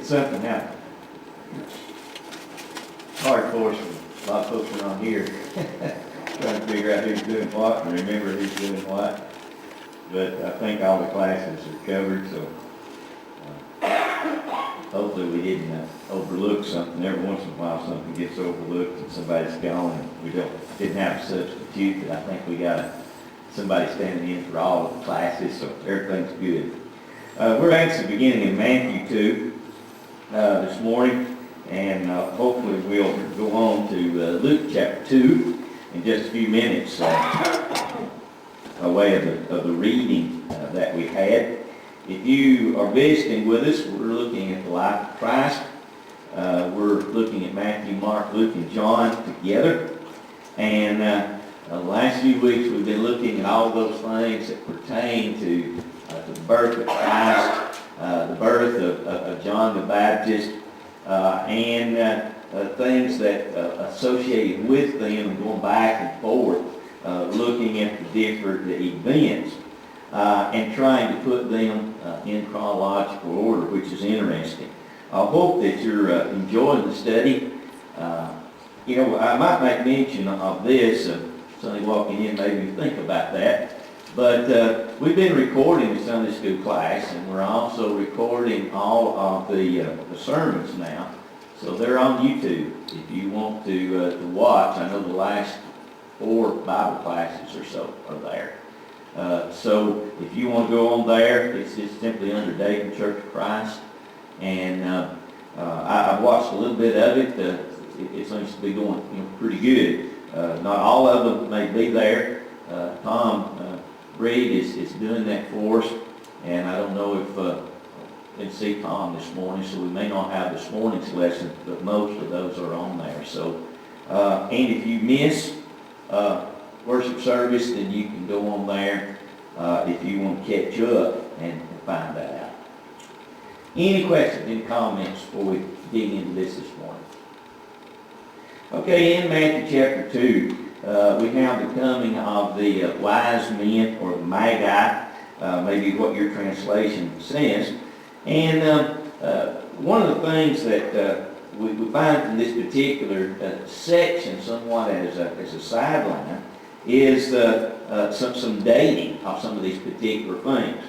Something happened. Hard for us, a lot of folks around here trying to figure out who's doing what and remember who's doing what. But I think all the classes are covered, so hopefully we didn't overlook something. Every once in a while something gets overlooked and somebody's gone and we didn't have a substitute. But I think we got somebody standing in for all of the classes, so everything's good. We're actually beginning in Matthew 2. This morning, and hopefully we'll go on to Luke chapter 2 in just a few minutes, away of the reading that we had. If you are visiting with us, we're looking at the life of Christ. We're looking at Matthew, Mark, Luke, and John together. And the last few weeks we've been looking at all those things that pertain to the birth of Christ, the birth of John the Baptist, and things that associated with them, and going back and forth, looking at the different events, and trying to put them in chronological order, which is interesting. I hope that you're enjoying the study. I might make mention of this. Somebody walking in made me think about that. But we've been recording the Sunday school class, and we're also recording all of the sermons now. So they're on YouTube if you want to watch. I know the last 4 Bible classes or so are there. So if you want to go on there, it's just simply under Dayton Church of Christ. And I've watched a little bit of it. It seems to be going pretty good. Not all of them may be there. Tom Reed is doing that for us, and I don't know if didn't see Tom this morning, so we may not have this morning's lesson, but most of those are on there. So, and if you miss worship service, then you can go on there if you want to catch up and find that out. Any questions, any comments before we dig into this morning? Okay, in Matthew chapter 2, we have the coming of the wise men, or the Magi, maybe what your translation says. And one of the things that we find from this particular section, somewhat as a sideline, is some dating of some of these particular things.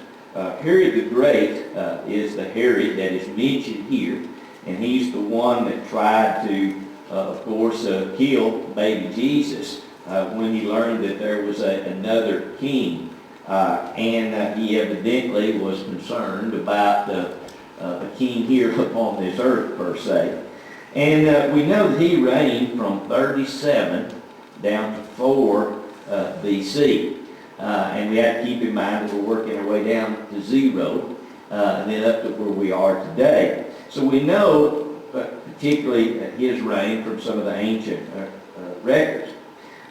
Herod the Great is the Herod that is mentioned here, and he's the one that tried to of course, killed baby Jesus when he learned that there was another king. And he evidently was concerned about the king here upon this earth, per se. And we know that he reigned from 37 down to 4 B.C. And we have to keep in mind that we're working our way down to 0 and then up to where we are today. So we know particularly his reign from some of the ancient records.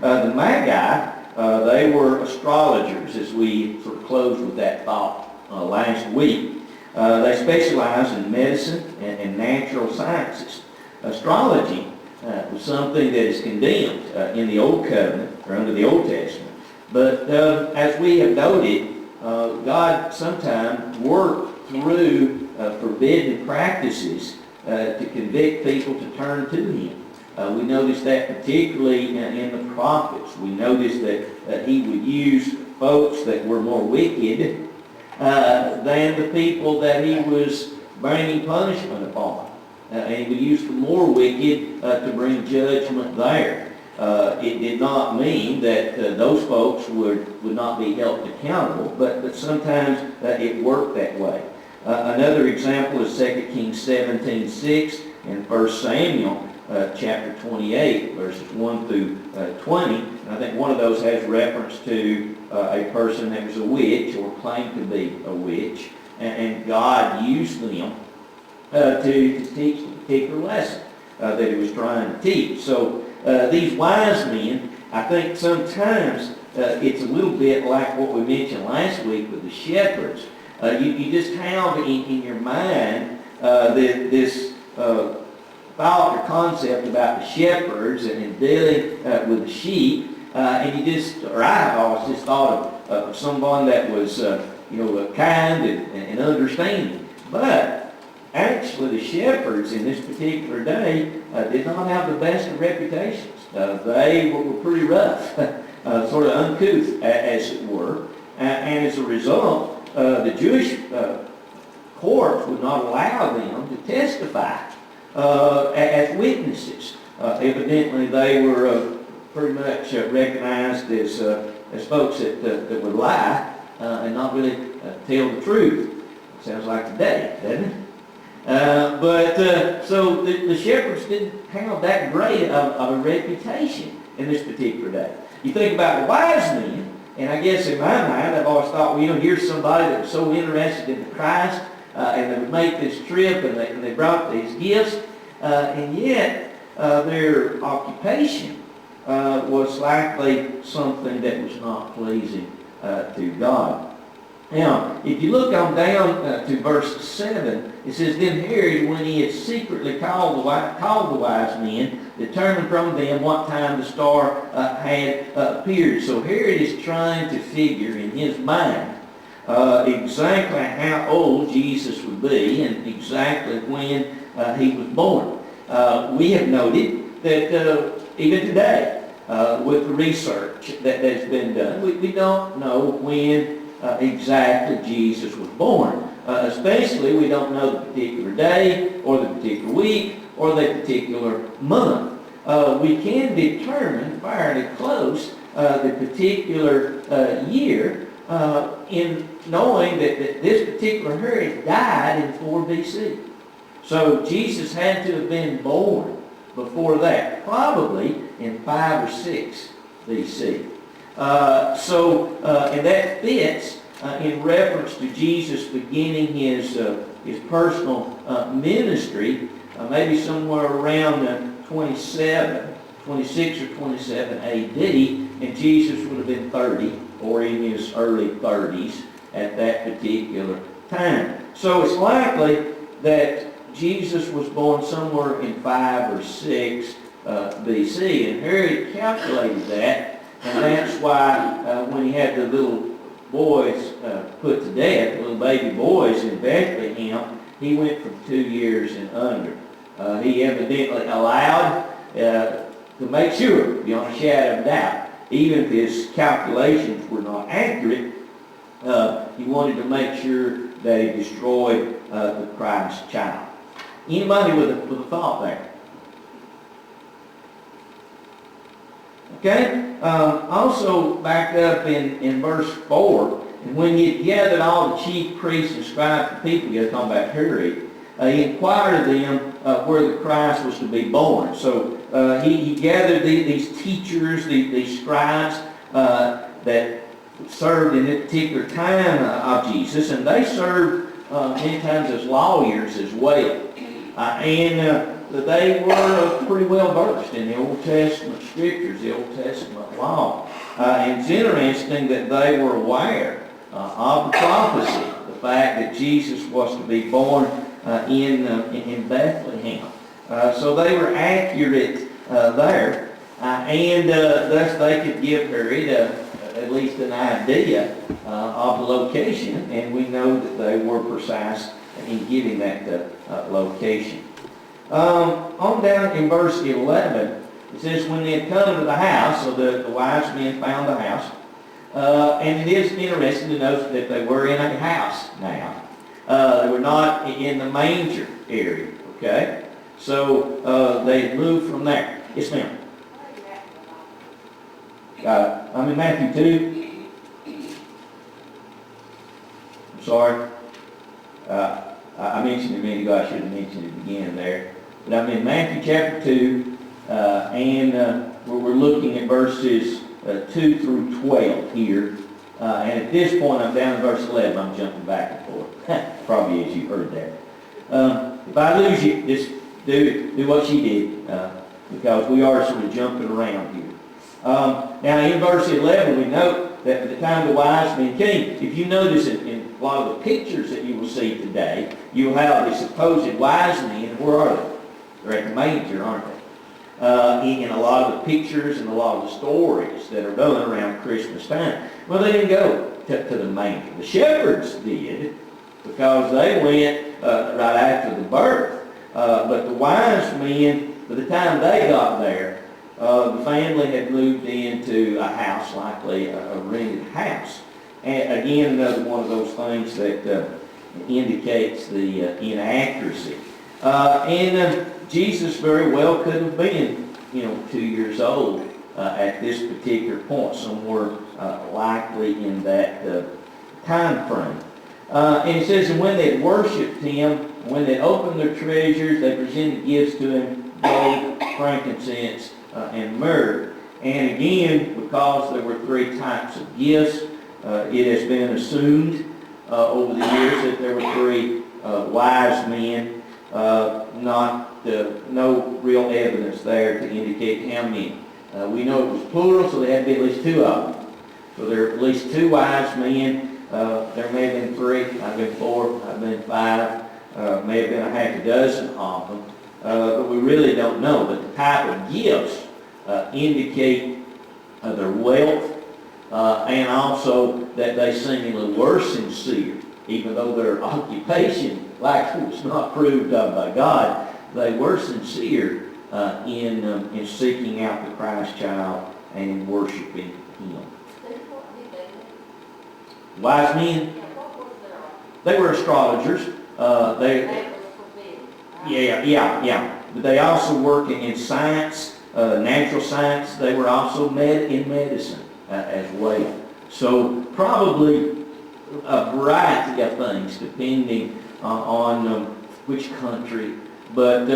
The Magi, they were astrologers, as we sort of closed with that thought last week. They specialized in medicine and natural sciences. Astrology was something that is condemned in the Old Covenant, or under the Old Testament. But as we have noted, God sometimes worked through forbidden practices to convict people to turn to Him. We notice that particularly in the prophets. We notice that He would use folks that were more wicked than the people that He was bringing punishment upon. And He would use the more wicked to bring judgment there. It did not mean that those folks would not be held accountable, but sometimes it worked that way. Another example is 2 Kings 17:6 and 1 Samuel chapter 28, verses 1 through 20. And I think one of those has reference to a person that was a witch or claimed to be a witch, and God used them to teach the particular lesson that he was trying to teach. So these wise men, I think sometimes it's a little bit like what we mentioned last week with the shepherds. You just have in your mind this thought or concept about the shepherds and dealing with the sheep, and I always just thought of someone that was kind and understanding. But actually, the shepherds in this particular day did not have the best of reputations. They were pretty rough, sort of uncouth, as it were. And as a result, the Jewish courts would not allow them to testify as witnesses. Evidently, they were pretty much recognized as folks that would lie and not really tell the truth. Sounds like today, doesn't it? So the shepherds didn't have that great of a reputation in this particular day. You think about the wise men, and I guess in my mind, I've always thought, well, here's somebody that was so interested in Christ, and they would make this trip, and they brought these gifts, and yet their occupation was likely something that was not pleasing to God. Now, if you look on down to verse 7, it says, Then Herod, when he had secretly called the wise men, determined from them what time the star had appeared. So Herod is trying to figure in his mind exactly how old Jesus would be and exactly when he was born. We have noted that even today, with the research that's been done, we don't know when exactly Jesus was born. Especially, we don't know the particular day or the particular week or the particular month. We can determine fairly close the particular year in knowing that this particular Herod died in 4 BC. So Jesus had to have been born before that, probably in 5 or 6 BC. And that fits in reference to Jesus beginning his personal ministry, maybe somewhere around 26 or 27 AD, and Jesus would have been 30 or in his early 30s at that particular time. So it's likely that Jesus was born somewhere in 5 or 6 BC, and Herod calculated that. And that's why when he had the little boys put to death, the little baby boys in Bethlehem, he went from 2 years and under. He evidently allowed to make sure, beyond a shadow of doubt, even if his calculations were not accurate, he wanted to make sure that he destroyed the Christ child. Anybody with a thought there? Okay? Also, back up in verse 4, and when he gathered all the chief priests and scribes and people, you're talking about Herod, he inquired of them where the Christ was to be born. So he gathered these teachers, these scribes that served in this particular time of Jesus, and they served many times as lawyers as well. They were pretty well versed in the Old Testament scriptures, the Old Testament law. And it's interesting that they were aware of the prophecy, the fact that Jesus was to be born in Bethlehem. So they were accurate there, and thus they could give Herod at least an idea of the location, and we know that they were precise in giving that location. On down in verse 11, it says, when they had come to the house, so the wise men found the house, and it is interesting to note that they were in a house now. They were not in the manger area, okay? So they moved from there. Yes, ma'am. I'm in Matthew 2. I'm sorry. I mentioned it a minute ago, I should have mentioned it again there. But I'm in Matthew chapter 2, and we're looking at verses 2 through 12 here. And at this point, I'm down in verse 11. I'm jumping back and forth, probably as you heard there. If I lose you, just do what she did, because we are sort of jumping around here. Now, in verse 11, we note that at the time the wise men came. If you notice in a lot of the pictures that you will see today, you'll have the supposed wise men. Where are they? They're at the manger, aren't they? In a lot of the pictures and a lot of the stories that are done around Christmas time. Well, they didn't go to the manger. The shepherds did, because they went right after the birth. But the wise men, by the time they got there, the family had moved into a house, likely a rented house. And again, another one of those things that indicates the inaccuracy. And Jesus very well could have been, 2 years old at this particular point, somewhere likely in that time frame. And it says, and when they had worshipped him, when they opened their treasures, they presented gifts to him, gold, frankincense, and myrrh. And again, because there were three types of gifts, it has been assumed over the years that there were three wise men, no real evidence there to indicate how many. We know it was plural, so there had to be at least two of them. So there are at least two wise men. There may have been three, I've been four, I've been five, may have been a half a dozen of them. But we really don't know. But the type of gifts indicate their wealth and also that they seemingly were sincere, even though their occupation likely was not proved of by God. They were sincere in seeking out the Christ child and in worshiping him. Wise men, they were astrologers. Yeah. But they also worked in science, natural science. They were also in medicine as well. So probably a variety of things depending on which country. But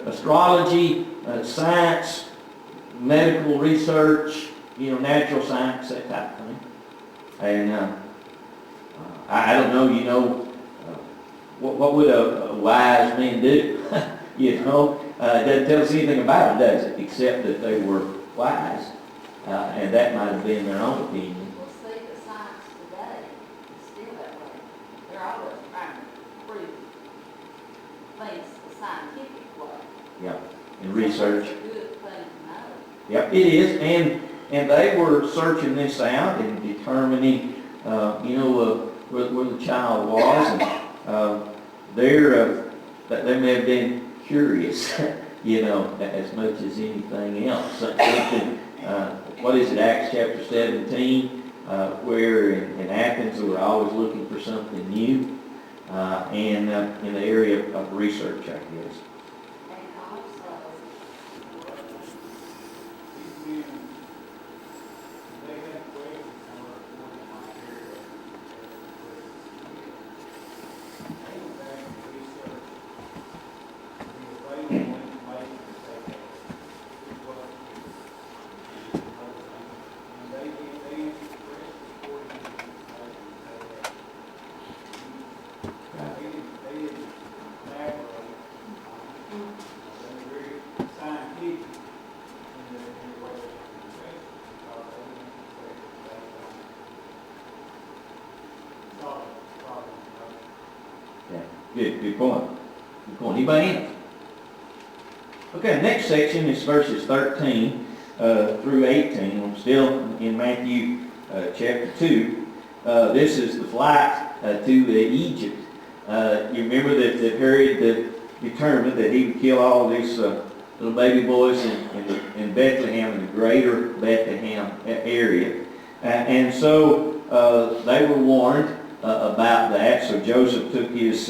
astrology, science, medical research, natural science, that type of thing. And I don't know, what would a wise man do? It doesn't tell us anything about them, does it? Except that they were wise, and that might have been their own opinion. Well, see, the science today is still that way. They're always trying to prove things the scientific way. Yeah, in research. That's a good thing to know. Yep, it is, and they were searching this out and determining, where the child was, and they may have been curious, as much as anything else. Something, what is it, Acts chapter 17, where in Athens they were always looking for something new, and in the area of research, I guess. And also, Good point. Anybody else? Okay, next section is verses 13 through 18. I'm still in Matthew chapter 2. This is the flight to Egypt. You remember that Herod determined that he would kill all these little baby boys in Bethlehem, in the greater Bethlehem area. And so they were warned about that. So Joseph took his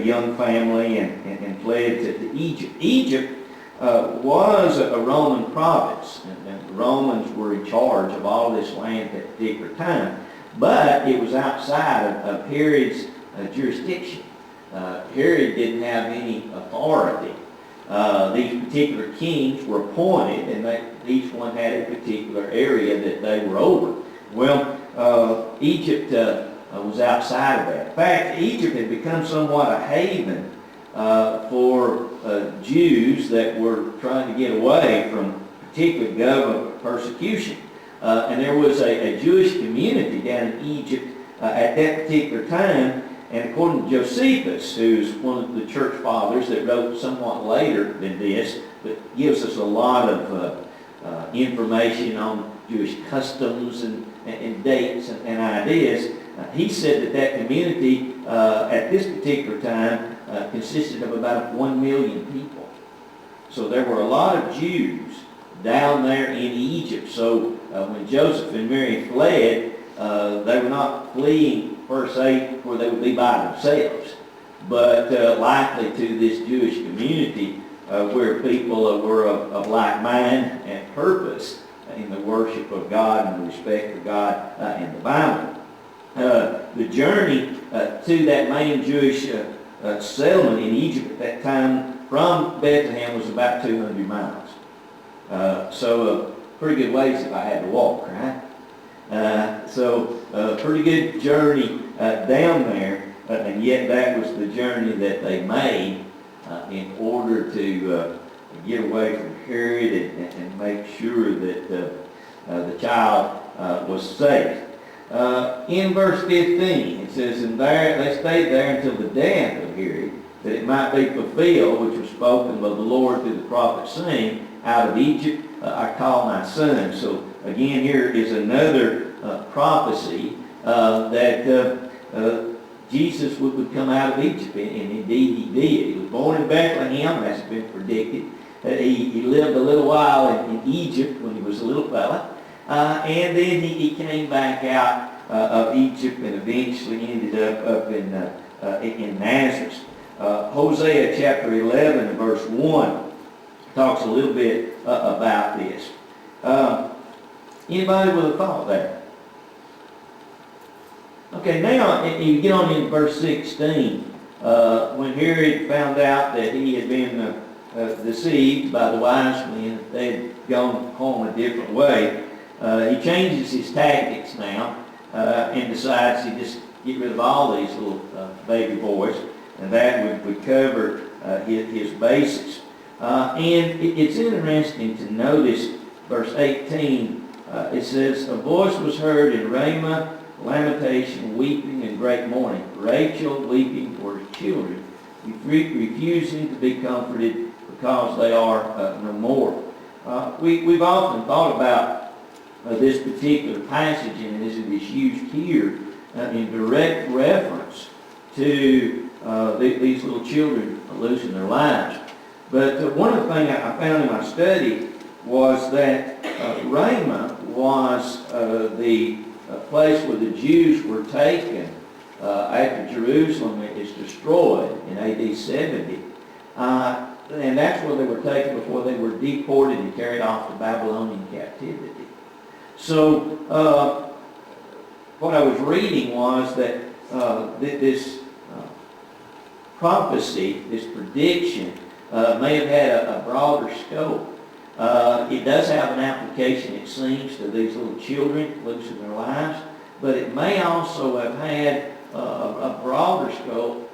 young family and fled to Egypt. Egypt was a Roman province, and the Romans were in charge of all this land at that particular time. But it was outside of Herod's jurisdiction. Herod didn't have any authority. These particular kings were appointed, and each one had a particular area that they were over. Well, Egypt was outside of that. In fact, Egypt had become somewhat a haven for Jews that were trying to get away from particular government persecution. And there was a Jewish community down in Egypt at that particular time. And according to Josephus, who's one of the church fathers that wrote somewhat later than this, but gives us a lot of information on Jewish customs and dates and ideas, he said that community at this particular time consisted of about 1 million people. So there were a lot of Jews down there in Egypt. So when Joseph and Mary fled, they were not fleeing per se where they would be by themselves, but likely to this Jewish community where people were of like mind and purpose in the worship of God and the respect of God and the Bible. The journey to that main Jewish settlement in Egypt at that time from Bethlehem was about 200 miles. So pretty good ways if I had to walk, right? So a pretty good journey down there, and yet that was the journey that they made in order to get away from Herod and make sure that the child was safe. In verse 15, it says, "And there they stayed there until the death of Herod, that it might be fulfilled, which was spoken by the Lord through the prophet, saying, Out of Egypt I call my son." So again, here is another prophecy that Jesus would come out of Egypt, and indeed he did. He was born in Bethlehem, as has been predicted. He lived a little while in Egypt when he was a little fella, and then he came back out of Egypt and eventually ended up in Nazareth. Hosea chapter 11 and verse 1 talks a little bit about this. Anybody with a thought there? Okay, now you get on in verse 16. When Herod found out that he had been deceived by the wise men, that they had gone home a different way, he changes his tactics now and decides to just get rid of all these little baby boys, and that would cover his bases. And it's interesting to notice verse 18. It says, "A voice was heard in Ramah, lamentation, weeping, and great mourning. Rachel weeping for her children, refusing to be comforted because they are no more." We've often thought about this particular passage, and this used here in direct reference to these little children losing their lives. But one of the things I found in my study was that Ramah was the place where the Jews were taken after Jerusalem is destroyed in AD 70. And that's where they were taken before they were deported and carried off to Babylonian captivity. So what I was reading was that this prophecy, this prediction, may have had a broader scope. It does have an application, it seems, to these little children losing their lives, but it may also have had a broader scope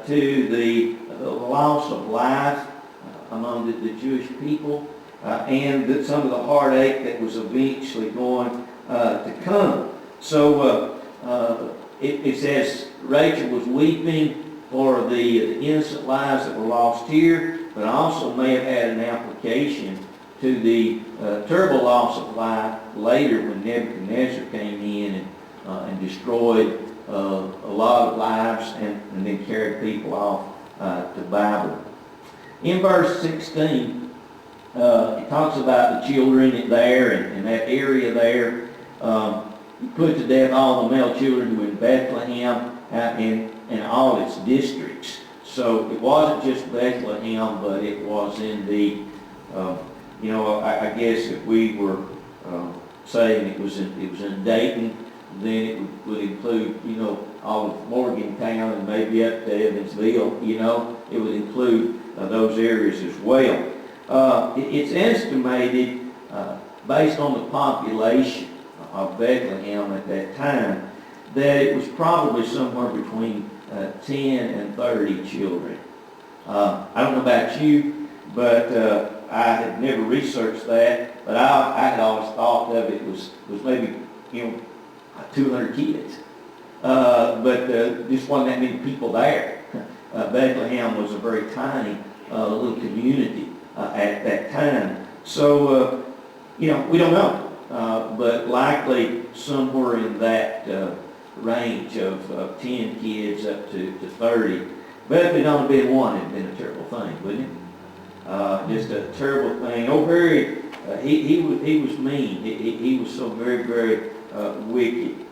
to the loss of life among the Jewish people and some of the heartache that was eventually going to come. So it says Rachel was weeping for the innocent lives that were lost here, but also may have had an application to the terrible loss of life later when Nebuchadnezzar came in and destroyed a lot of lives and then carried people off to Babylon. In verse 16, it talks about the children there and that area there. He put to death all the male children who were in Bethlehem and all its districts. So it wasn't just Bethlehem, but it was in the, I guess if we were saying it was in Dayton, then it would include, all of Morgantown and maybe up to Evansville, you know, it would include those areas as well. It's estimated, based on the population of Bethlehem at that time, that it was probably somewhere between 10 and 30 children. I don't know about you, but I had never researched that, but I had always thought of it was maybe, 200 kids. But just wasn't that many people there. Bethlehem was a very tiny little community at that time. So, we don't know, but likely somewhere in that range of 10 kids up to 30. But if it only been one, it'd been a terrible thing, wouldn't it? Just a terrible thing. He was mean. He was so very, very wicked.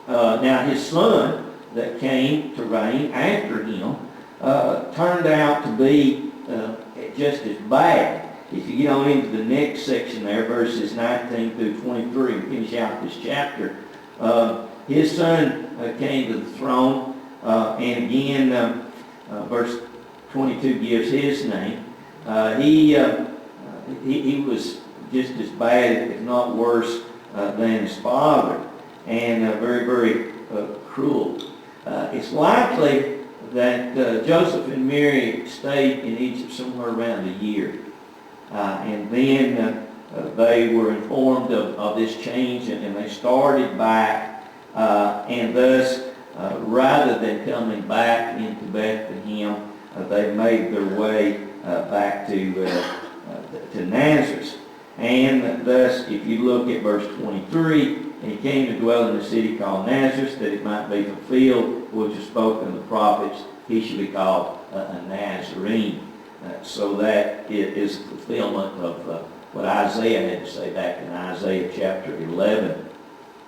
Now his son that came to reign after him turned out to be just as bad. If you get on into the next section there, verses 19 through 23, and finish out this chapter, his son came to the throne, and again, verse 22 gives his name. He was just as bad, if not worse, than his father, and very, very cruel. It's likely that Joseph and Mary stayed in Egypt somewhere around a year. And then they were informed of this change, and they started back, and thus, rather than coming back into Bethlehem, they made their way back to Nazareth. And thus, if you look at verse 23, and he came to dwell in a city called Nazareth, that it might be fulfilled, which is spoken of the prophets, he should be called a Nazarene. So that it is fulfillment of what Isaiah had to say back in Isaiah chapter 11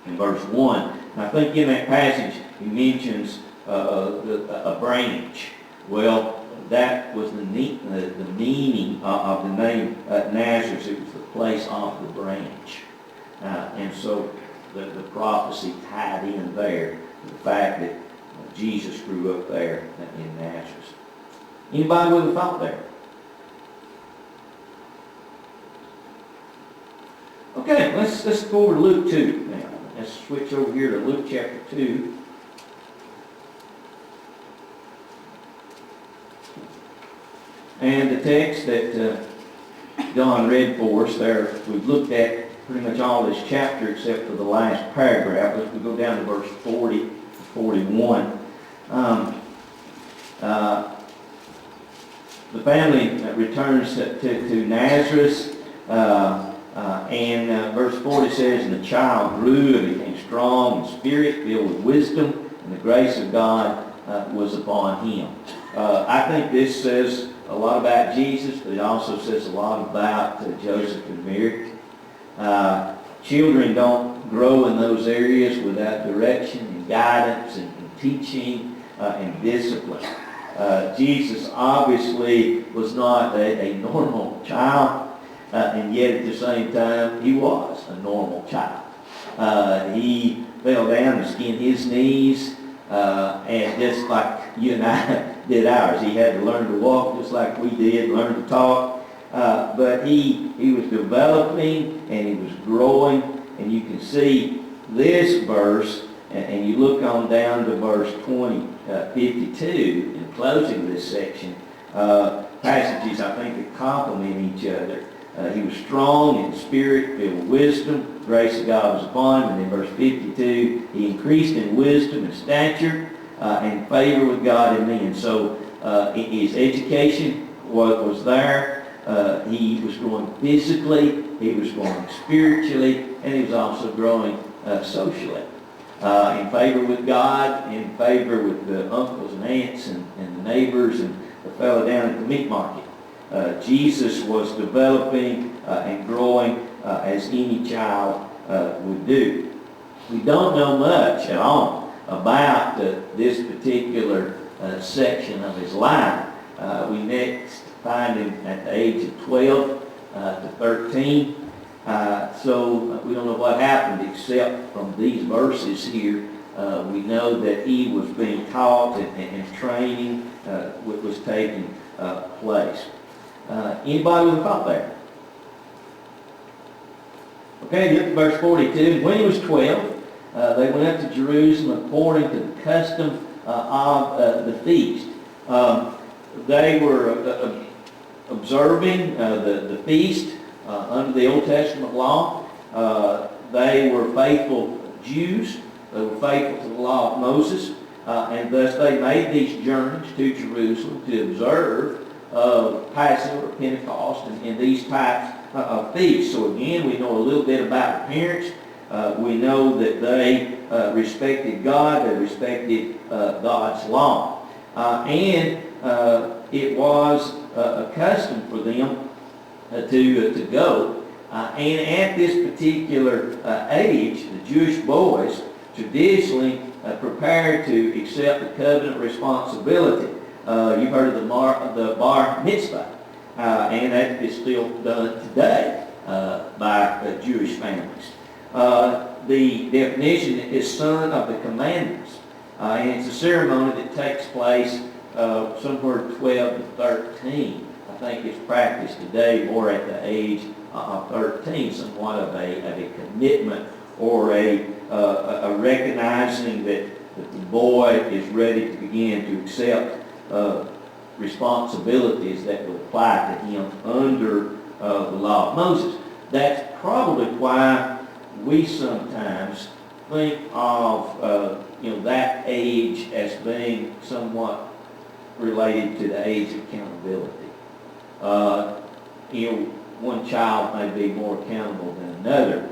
in verse 1. And I think in that passage he mentions a branch. Well, that was the meaning of the name Nazareth. It was the place of the branch. And so the prophecy tied in there to the fact that Jesus grew up there in Nazareth. Anybody with a thought there? Okay, let's go over to Luke 2 now. Let's switch over here to Luke chapter 2. And the text that Don read for us there, we've looked at pretty much all this chapter except for the last paragraph. As we go down to verse 40 to 41. The family returns to Nazareth, and verse 40 says, "And the child grew and became strong in spirit, filled with wisdom, and the grace of God was upon him." I think this says a lot about Jesus, but it also says a lot about Joseph and Mary. Children don't grow in those areas without direction and guidance and teaching and discipline. Jesus obviously was not a normal child, and yet at the same time he was a normal child. He fell down and skinned his knees, and just like you and I did ours. He had to learn to walk just like we did, learn to talk, but he was developing and he was growing, and you can see this verse, and you look on down to verse 52, in closing this section, passages I think that complement each other. He was strong in spirit, filled with wisdom, the grace of God was upon him, and in verse 52, he increased in wisdom and stature, and favor with God and men. So his education was there. He was growing physically, he was growing spiritually, and he was also growing socially. In favor with God, in favor with the uncles and aunts and the neighbors and the fellow down at the meat market. Jesus was developing and growing as any child would do. We don't know much at all about this particular section of his life. We next find him at the age of 12 to 13. So we don't know what happened except from these verses here We know that he was being taught and training was taking place. Anybody with a thought there? Okay, look at verse 42. When he was 12, they went up to Jerusalem according to the custom of the feast. They were observing the feast under the Old Testament law. They were faithful Jews. They were faithful to the law of Moses. And thus they made these journeys to Jerusalem to observe Passover, Pentecost, and these types of feasts. So again, we know a little bit about the parents. We know that they respected God. They respected God's law. And it was a custom for them to go. And at this particular age, the Jewish boys traditionally prepared to accept the covenant responsibility. You've heard of the bar mitzvah, and that is still done today by Jewish families. The definition is son of the commandments, and it's a ceremony that takes place somewhere 12 to 13. I think it's practiced today more at the age of 13, somewhat of a commitment or a recognizing that the boy is ready to begin to accept responsibilities that will apply to him under the law of Moses. That's probably why we sometimes think of that age as being somewhat related to the age of accountability. One child may be more accountable than another.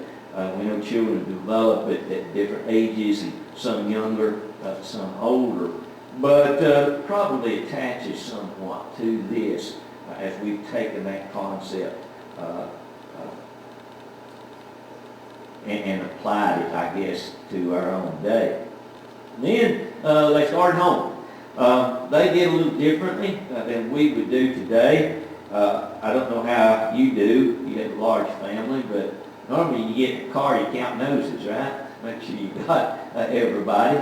We know children develop at different ages, and some younger, some older, but probably attaches somewhat to this as we've taken that concept and applied it, I guess, to our own day. Then they started home. They did a little differently than we would do today. I don't know how you do. You have a large family, but normally you get in a car, you count noses, right? Make sure you got everybody.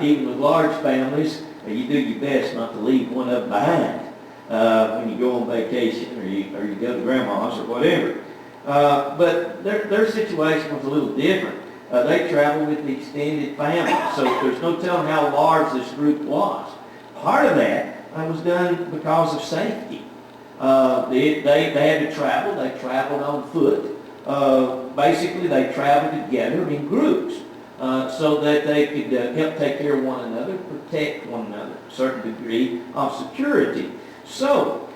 Even with large families, you do your best not to leave one of them behind when you go on vacation or you go to grandma's or whatever. But their situation was a little different. They traveled with the extended family, so there's no telling how large this group was. Part of that was done because of safety. They had to travel. They traveled on foot. Basically, they traveled together in groups so that they could help take care of one another, protect one another, a certain degree of security. So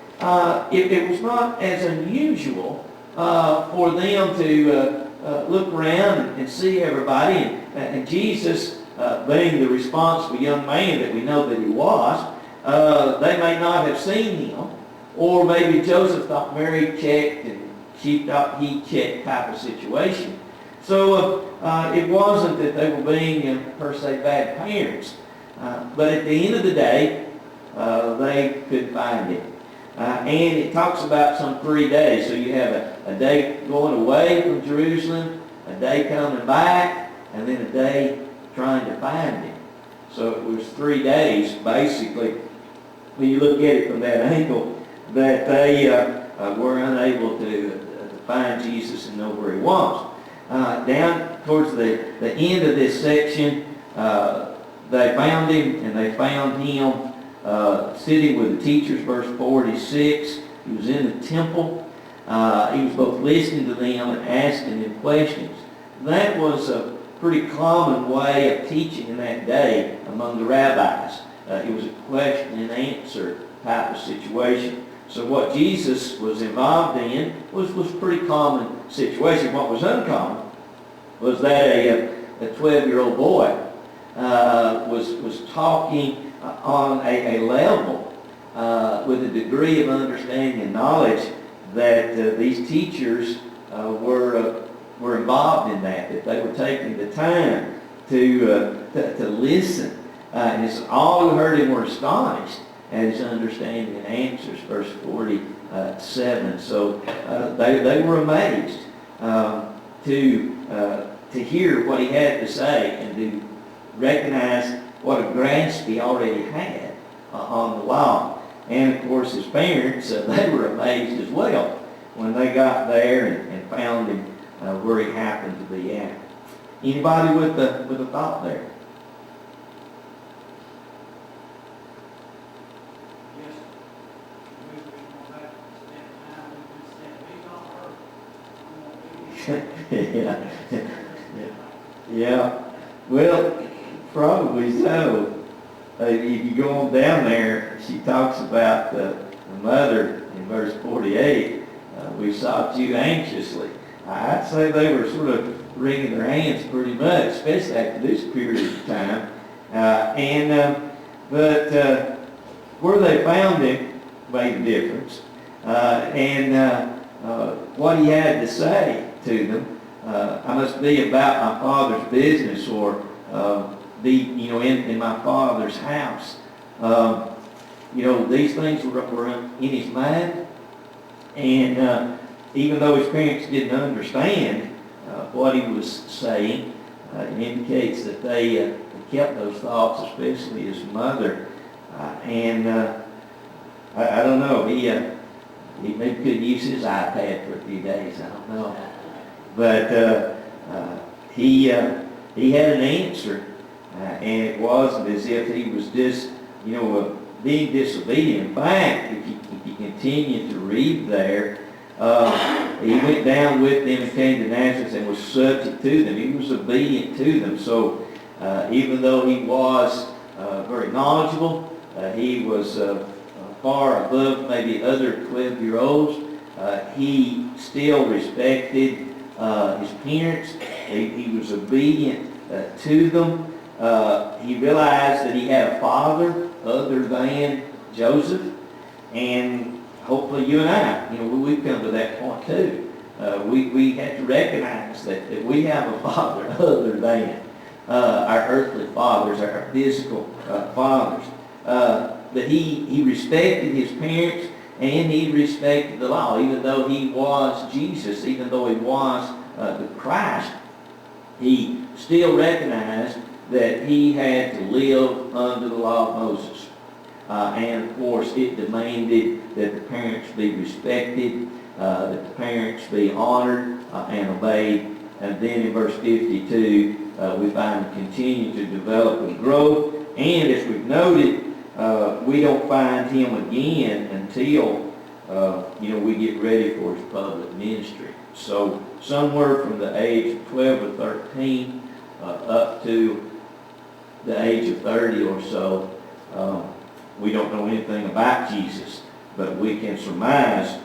it was not as unusual for them to look around and see everybody. And Jesus, being the responsible young man that we know that he was, they may not have seen him. Or maybe Joseph thought Mary checked and she thought he checked type of situation. So it wasn't that they were being, per se, bad parents. But at the end of the day, they couldn't find him. And it talks about some 3 days. So you have a day going away from Jerusalem, a day coming back, and then a day trying to find him. So it was 3 days, basically, when you look at it from that angle, that they were unable to find Jesus and know where he was. Down towards the end of this section, they found him, and they found him sitting with the teachers, verse 46. He was in the temple. He was both listening to them and asking them questions. That was a pretty common way of teaching in that day among the rabbis. It was a question and answer type of situation. So what Jesus was involved in was a pretty common situation. What was uncommon was that a 12-year-old boy was talking on a level with a degree of understanding and knowledge that these teachers were involved in that they were taking the time to listen. And it's all who heard him were astonished at his understanding and answers, verse 47. So they were amazed to hear what he had to say and to recognized what a grasp he already had on the law. And of course his parents, they were amazed as well when they got there and found him where he happened to be at. Anybody with a thought there? Yeah. Yeah. Well, probably so. If you go on down there, she talks about the mother in verse 48. We sought you anxiously. I'd say they were sort of wringing their hands pretty much, especially after this period of time. But where they found him made a difference. What he had to say to them, I must be about my Father's business, or be, in my Father's house. These things were in his mind, and even though his parents didn't understand what he was saying, it indicates that they kept those thoughts, especially his mother. I don't know, he maybe could use his iPad for a few days, I don't know. But he had an answer, and it wasn't as if he was just, being disobedient. In fact, if you continue to read there, he went down with them and came to Nazareth and was subject to them. He was obedient to them. So even though he was very knowledgeable, he was far above maybe other 12-year-olds, he still respected his parents. He was obedient to them. He realized that he had a father other than Joseph, and hopefully you and I, we've come to that point too. We have to recognize that we have a father other than our earthly fathers, our physical fathers. But he respected his parents, and he respected the law, even though he was Jesus, even though he was the Christ. He still recognized that he had to live under the law of Moses. And of course, it demanded that the parents be respected, that the parents be honored and obeyed. And then in verse 52, we find him continue to develop and grow. And as we've noted, we don't find him again until, we get ready for his public ministry. So somewhere from the age of 12 or 13 up to the age of 30 or so, we don't know anything about Jesus, but we can surmise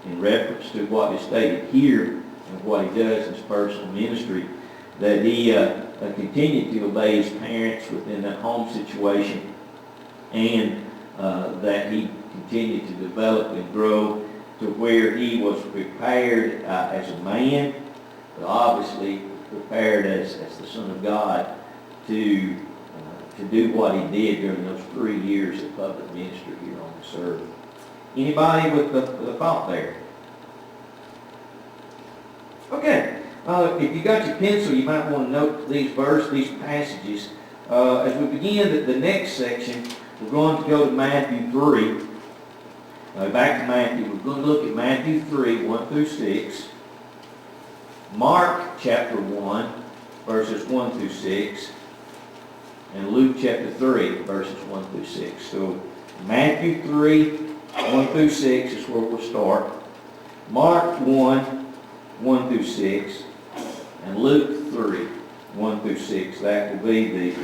in reference to what is stated here and what he does in his personal ministry, that he continued to obey his parents within that home situation, and that he continued to develop and grow to where he was prepared as a man, but obviously prepared as the Son of God to do what he did during those 3 years of public ministry here on this earth. Anybody with the thought there? Okay. If you got your pencil, you might want to note these passages. As we begin the next section, we're going to go to Matthew 3. Back to Matthew. We're going to look at Matthew 3, 1 through 6. Mark chapter 1, verses 1 through 6. And Luke chapter 3, verses 1 through 6. So Matthew 3, 1 through 6 is where we'll start. Mark 1, 1 through 6. And Luke 3, 1 through 6. That will be the